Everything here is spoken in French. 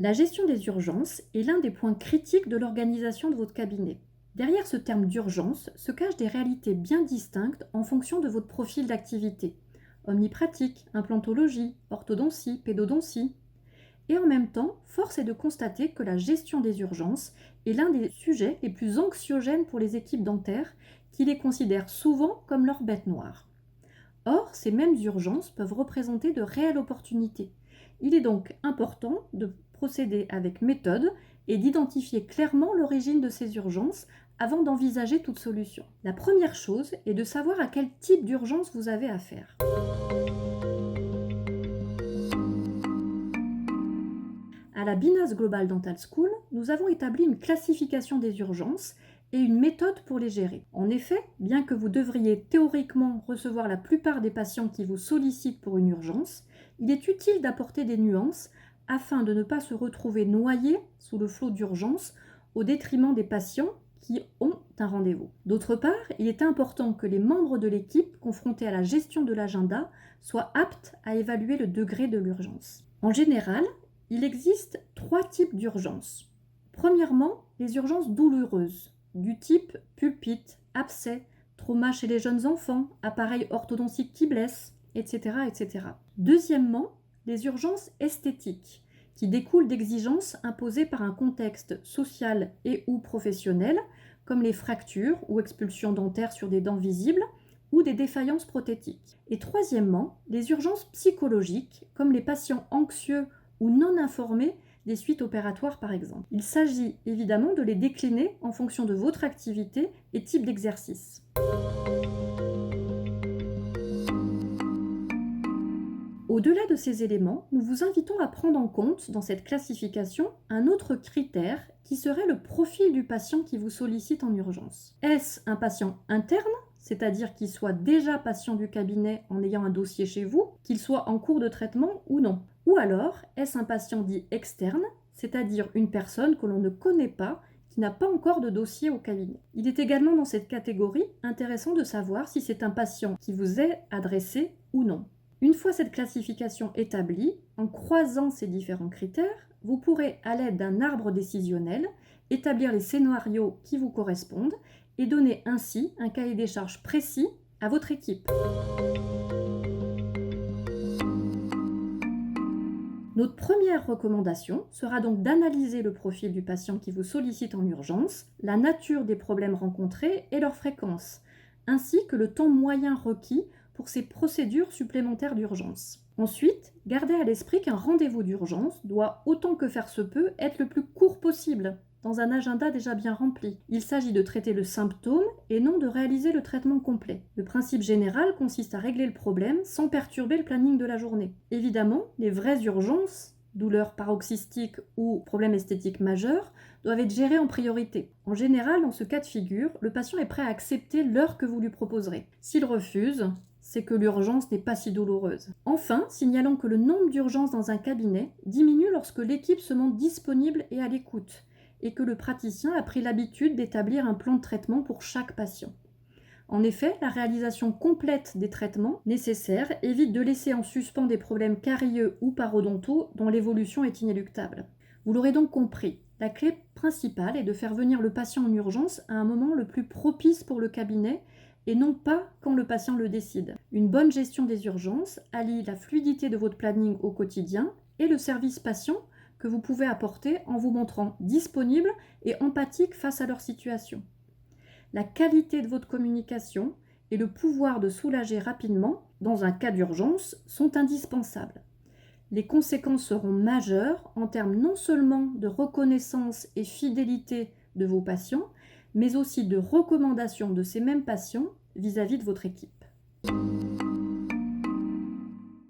La gestion des urgences est l'un des points critiques de l'organisation de votre cabinet. Derrière ce terme d'urgence se cachent des réalités bien distinctes en fonction de votre profil d'activité. Omnipratique, implantologie, orthodontie, pédodontie. Et en même temps, force est de constater que la gestion des urgences est l'un des sujets les plus anxiogènes pour les équipes dentaires qui les considèrent souvent comme leur bête noire. Or, ces mêmes urgences peuvent représenter de réelles opportunités. Il est donc important de procéder avec méthode et d'identifier clairement l'origine de ces urgences avant d'envisager toute solution. La première chose est de savoir à quel type d'urgence vous avez affaire. À la Binas Global Dental School, nous avons établi une classification des urgences et une méthode pour les gérer. En effet, bien que vous devriez théoriquement recevoir la plupart des patients qui vous sollicitent pour une urgence, il est utile d'apporter des nuances afin de ne pas se retrouver noyé sous le flot d'urgences au détriment des patients qui ont un rendez-vous. D'autre part, il est important que les membres de l'équipe confrontés à la gestion de l'agenda soient aptes à évaluer le degré de l'urgence. En général, il existe 3 types d'urgences. Premièrement, les urgences douloureuses, du type pulpite, abcès, trauma chez les jeunes enfants, appareil orthodontique qui blesse, etc., etc. Deuxièmement, les urgences esthétiques, qui découlent d'exigences imposées par un contexte social et ou professionnel, comme les fractures ou expulsions dentaires sur des dents visibles, ou des défaillances prothétiques. Et troisièmement, les urgences psychologiques, comme les patients anxieux ou non informés des suites opératoires par exemple. Il s'agit évidemment de les décliner en fonction de votre activité et type d'exercice. Au-delà de ces éléments, nous vous invitons à prendre en compte dans cette classification un autre critère qui serait le profil du patient qui vous sollicite en urgence. Est-ce un patient interne, c'est-à-dire qu'il soit déjà patient du cabinet en ayant un dossier chez vous, qu'il soit en cours de traitement ou non? Ou alors, est-ce un patient dit externe, c'est-à-dire une personne que l'on ne connaît pas, qui n'a pas encore de dossier au cabinet? Il est également dans cette catégorie intéressant de savoir si c'est un patient qui vous est adressé ou non. Une fois cette classification établie, en croisant ces différents critères, vous pourrez, à l'aide d'un arbre décisionnel, établir les scénarios qui vous correspondent et donner ainsi un cahier des charges précis à votre équipe. Notre première recommandation sera donc d'analyser le profil du patient qui vous sollicite en urgence, la nature des problèmes rencontrés et leur fréquence, ainsi que le temps moyen requis pour ces procédures supplémentaires d'urgence. Ensuite, gardez à l'esprit qu'un rendez-vous d'urgence doit, autant que faire se peut, être le plus court possible, dans un agenda déjà bien rempli. Il s'agit de traiter le symptôme et non de réaliser le traitement complet. Le principe général consiste à régler le problème sans perturber le planning de la journée. Évidemment, les vraies urgences, douleurs paroxystiques ou problèmes esthétiques majeurs, doivent être gérées en priorité. En général, dans ce cas de figure, le patient est prêt à accepter l'heure que vous lui proposerez. S'il refuse, c'est que l'urgence n'est pas si douloureuse. Enfin, signalons que le nombre d'urgences dans un cabinet diminue lorsque l'équipe se montre disponible et à l'écoute, et que le praticien a pris l'habitude d'établir un plan de traitement pour chaque patient. En effet, la réalisation complète des traitements nécessaires évite de laisser en suspens des problèmes carieux ou parodontaux dont l'évolution est inéluctable. Vous l'aurez donc compris, la clé principale est de faire venir le patient en urgence à un moment le plus propice pour le cabinet et non pas quand le patient le décide. Une bonne gestion des urgences allie la fluidité de votre planning au quotidien et le service patient que vous pouvez apporter en vous montrant disponible et empathique face à leur situation. La qualité de votre communication et le pouvoir de soulager rapidement, dans un cas d'urgence, sont indispensables. Les conséquences seront majeures en termes non seulement de reconnaissance et fidélité de vos patients, mais aussi de recommandation de ces mêmes patients vis-à-vis de votre équipe.